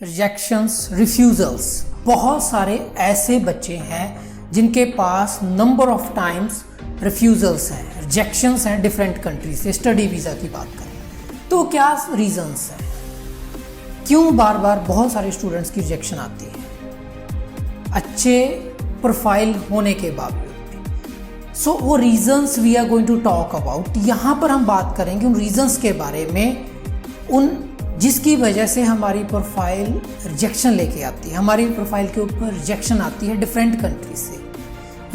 Rejections, refusals. बहुत सारे ऐसे बच्चे हैं जिनके पास नंबर ऑफ टाइम्स रिफ्यूजल्स हैं, रिजेक्शंस हैं डिफरेंट कंट्रीज से। स्टडी वीज़ा की बात करें तो क्या रीजंस हैं, क्यों बार बार बहुत सारे स्टूडेंट्स की रिजेक्शन आती है अच्छे प्रोफाइल होने के बावजूद भी। सो वो reasons we are going to talk about. यहाँ पर हम बात करेंगे उन रीजंस के बारे में, उन जिसकी वजह से हमारी प्रोफाइल रिजेक्शन लेके आती है, हमारी प्रोफाइल के ऊपर रिजेक्शन आती है डिफरेंट कंट्रीज से।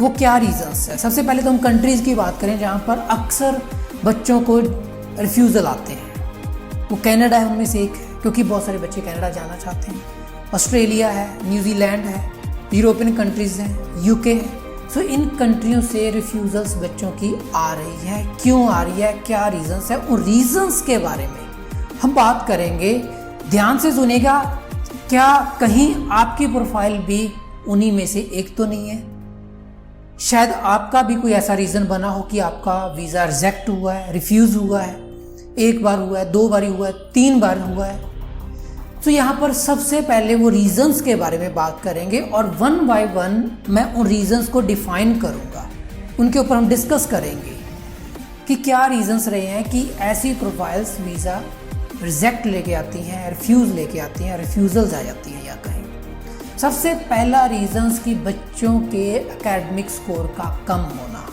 वो क्या रीजंस है? सबसे पहले तो हम कंट्रीज़ की बात करें जहाँ पर अक्सर बच्चों को रिफ्यूज़ल आते हैं। वो कनाडा है उनमें से एक है, क्योंकि बहुत सारे बच्चे कनाडा जाना चाहते हैं। ऑस्ट्रेलिया है, न्यूजीलैंड है, यूरोपियन कंट्रीज़ हैं, यूके है। सो इन कंट्रियों से रिफ्यूज़ल्स बच्चों की आ रही है। क्यों आ रही है, क्या रीजंस है, उन रीजंस के बारे में हम बात करेंगे। ध्यान से सुनेगा, क्या कहीं आपकी प्रोफाइल भी उन्हीं में से एक तो नहीं है? शायद आपका भी कोई ऐसा रीज़न बना हो कि आपका वीज़ा रिजेक्ट हुआ है, रिफ्यूज़ हुआ है, एक बार हुआ है, 2 बार हुआ है, 3 बार हुआ है। तो यहाँ पर सबसे पहले वो रीजंस के बारे में बात करेंगे और वन बाय वन मैं उन रीजंस को डिफाइन करूँगा, उनके ऊपर हम डिस्कस करेंगे कि क्या रीजंस रहे हैं कि ऐसी प्रोफाइल्स वीज़ा रिजेक्ट लेके आती हैं, रिफ्यूज़ लेके आती हैं, रिफ्यूज़ल्स आ जाती हैं। या कहीं सबसे पहला रीजंस कि बच्चों के एकेडमिक स्कोर का कम होना,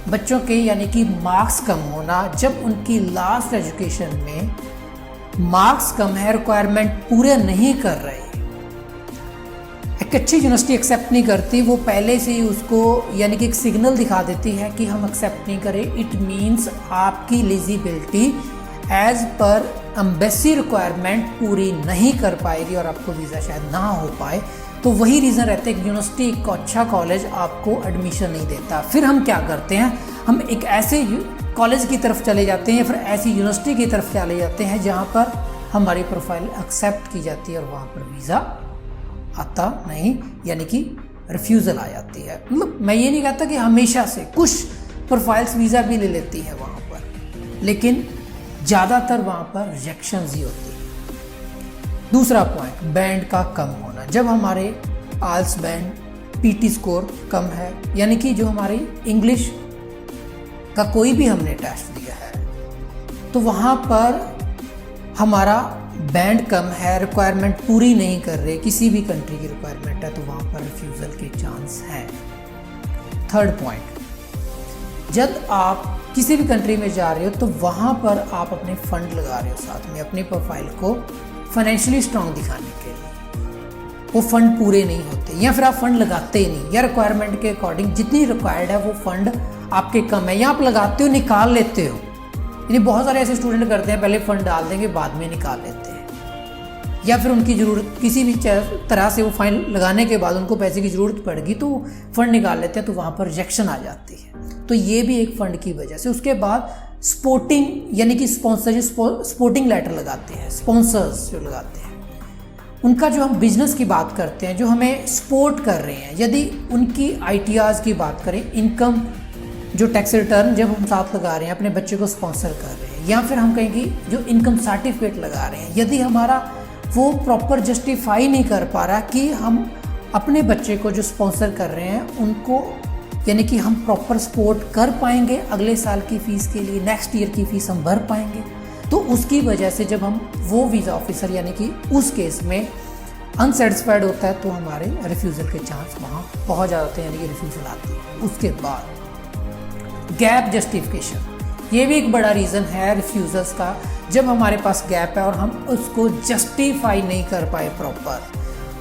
बच्चों के यानी कि मार्क्स कम होना। जब उनकी लास्ट एजुकेशन में मार्क्स कम है, रिक्वायरमेंट पूरे नहीं कर रहे, एक अच्छी यूनिवर्सिटी एक्सेप्ट नहीं करती, वो पहले से ही उसको यानी कि एक सिग्नल दिखा देती है कि हम एक्सेप्ट नहीं करें। इट मीन्स आपकी eligibility as per embassy requirement पूरी नहीं कर पाएगी और आपको वीज़ा शायद ना हो पाए। तो वही रीज़न रहता है कि यूनिवर्सिटी एक अच्छा कॉलेज आपको एडमिशन नहीं देता। फिर हम क्या करते हैं, हम एक ऐसे कॉलेज की तरफ चले जाते हैं या फिर ऐसी यूनिवर्सिटी की तरफ चले जाते हैं जहाँ पर हमारी प्रोफाइल एक्सेप्ट की जाती है और वहाँ पर वीज़ा आता नहीं, यानी कि रिफ्यूज़ल आ जाती है। मतलब मैं ये नहीं कहता कि हमेशा से, कुछ प्रोफाइल्स वीज़ा भी ले लेती है वहाँ पर, लेकिन ज़्यादातर वहाँ पर रिजेक्शंस ही होती है। दूसरा पॉइंट, बैंड का कम होना। जब हमारे आल्स बैंड, पीटी स्कोर कम है, यानी कि जो हमारी इंग्लिश का कोई भी हमने टेस्ट दिया है तो वहाँ पर हमारा बैंड कम है, रिक्वायरमेंट पूरी नहीं कर रहे, किसी भी कंट्री की रिक्वायरमेंट है, तो वहाँ पर रिफ्यूज़ल के चांस हैं। थर्ड पॉइंट, जब आप किसी भी कंट्री में जा रहे हो तो वहाँ पर आप अपने फंड लगा रहे हो साथ में, अपनी प्रोफाइल को फाइनेंशियली स्ट्रांग दिखाने के लिए। वो फंड पूरे नहीं होते या फिर आप फंड लगाते ही नहीं, या रिक्वायरमेंट के अकॉर्डिंग जितनी रिक्वायर्ड है वो फंड आपके कम है, या आप लगाते हो निकाल लेते हो। यानी बहुत सारे ऐसे स्टूडेंट करते हैं, पहले फंड डाल देंगे बाद में निकाल लेते हैं, या फिर उनकी ज़रूरत किसी भी तरह से वो फाइन लगाने के बाद उनको पैसे की ज़रूरत पड़ेगी तो फंड निकाल लेते हैं, तो वहाँ पर रिजेक्शन आ जाती है। तो ये भी एक फ़ंड की वजह से। उसके बाद स्पोर्टिंग यानी कि स्पॉन्सर, स्पोर्टिंग लेटर लगाते हैं, स्पॉन्सर्स जो लगाते हैं, उनका जो हम बिजनेस की बात करते हैं, जो हमें सपोर्ट कर रहे हैं, यदि उनकी ITRs की बात करें, इनकम जो टैक्स रिटर्न जब हम साथ लगा रहे हैं, अपने बच्चे को स्पॉन्सर कर रहे हैं, या फिर हम कहेंगे जो इनकम सर्टिफिकेट लगा रहे हैं, यदि हमारा वो प्रॉपर जस्टिफाई नहीं कर पा रहा कि हम अपने बच्चे को जो स्पॉन्सर कर रहे हैं उनको यानी कि हम प्रॉपर सपोर्ट कर पाएंगे, अगले साल की फ़ीस के लिए, नेक्स्ट ईयर की फ़ीस हम भर पाएंगे, तो उसकी वजह से जब हम वो वीज़ा ऑफिसर यानी कि उस केस में अनसेटिस्फाइड होता है तो हमारे रिफ्यूज़ल के चांस वहाँ बहुत ज़्यादा होते हैं, यानी कि रिफ्यूज़ल आती है। उसके बाद गैप जस्टिफिकेशन, ये भी एक बड़ा रीज़न है रिफ्यूज़ल्स का। जब हमारे पास गैप है और हम उसको जस्टिफाई नहीं कर पाए प्रॉपर,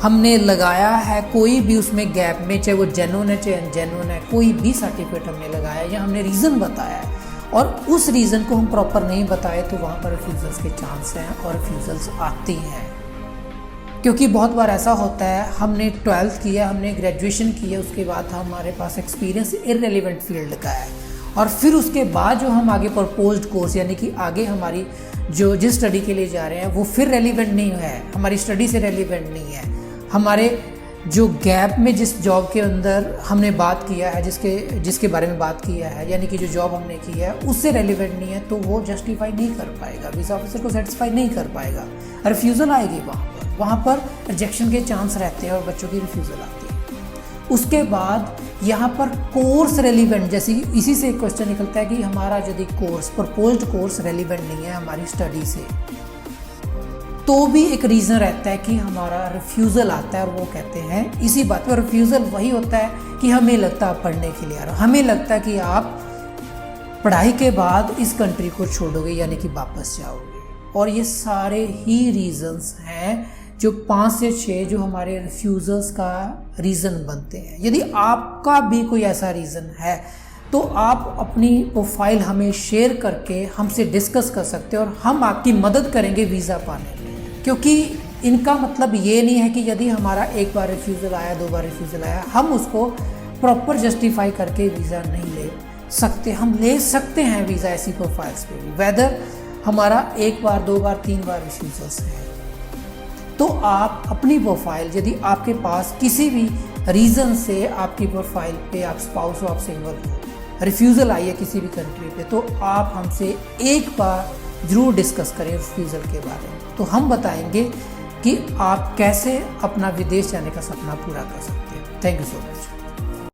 हमने लगाया है कोई भी उसमें गैप में, चाहे वो जेन्युइन है चाहे अनजेन्युइन है, कोई भी सर्टिफिकेट हमने लगाया या हमने रीज़न बताया है और उस रीज़न को हम प्रॉपर नहीं बताए, तो वहाँ पर रिफ्यूज़ल्स के चांस हैं और रिफ्यूज़ल्स आती हैं। क्योंकि बहुत बार ऐसा होता है, हमने 12th किया, हमने ग्रेजुएशन किया, उसके बाद हमारे पास एक्सपीरियंस इररेलेवेंट फील्ड का है और फिर उसके बाद जो हम आगे प्रपोज्ड कोर्स यानी कि आगे हमारी जो जिस स्टडी के लिए जा रहे हैं वो फिर रेलिवेंट नहीं है, हमारी स्टडी से रेलिवेंट नहीं है, हमारे जो गैप में जिस जॉब के अंदर हमने बात किया है, जिसके बारे में बात किया है, यानी कि जो जॉब हमने की है उससे रेलिवेंट नहीं है, तो वो जस्टिफाई नहीं कर पाएगा, वीज़ा ऑफिसर को सेटिस्फाई नहीं कर पाएगा, रिफ्यूज़ल आएगी वहाँ पर। वहाँ पर रिजेक्शन के चांस रहते हैं और बच्चों की रिफ्यूज़ल आती है। उसके बाद यहाँ पर कोर्स रेलिवेंट, जैसे इसी से एक क्वेश्चन निकलता है कि हमारा यदि कोर्स प्रपोज्ड कोर्स रेलिवेंट नहीं है हमारी स्टडी से, तो भी एक रीज़न रहता है कि हमारा रिफ्यूज़ल आता है। और वो कहते हैं इसी बात पर, रिफ्यूज़ल वही होता है कि हमें लगता है पढ़ने के लिए आ रहे हो, हमें लगता है कि आप पढ़ाई के बाद इस कंट्री को छोड़ोगे यानी कि वापस जाओगे। और ये सारे ही रीज़न्स हैं जो 5 से 6 जो हमारे रिफ्यूज़ल्स का रीज़न बनते हैं। यदि आपका भी कोई ऐसा रीज़न है तो आप अपनी प्रोफाइल हमें शेयर करके हमसे डिस्कस कर सकते हो और हम आपकी मदद करेंगे वीज़ा पाने में। क्योंकि इनका मतलब ये नहीं है कि यदि हमारा एक बार रिफ्यूज़ल आया, 2 बार रिफ्यूज़ल आया, हम उसको प्रॉपर जस्टिफाई करके वीज़ा नहीं ले सकते। हम ले सकते हैं वीज़ा ऐसी प्रोफाइल्स पे भी, वेदर हमारा 1 बार, 2 बार, 3 बार रिफ्यूज़ल्स है। तो आप अपनी प्रोफाइल, यदि आपके पास किसी भी रीज़न से आपकी प्रोफाइल पे, आप स्पाउस हो, आप सिंगल हो, रिफ्यूज़ल आई है किसी भी कंट्री पे, तो आप हमसे एक बार ज़रूर डिस्कस करें रिफ्यूज़ल के बारे में। तो हम बताएंगे कि आप कैसे अपना विदेश जाने का सपना पूरा कर सकते हैं। Thank you so much.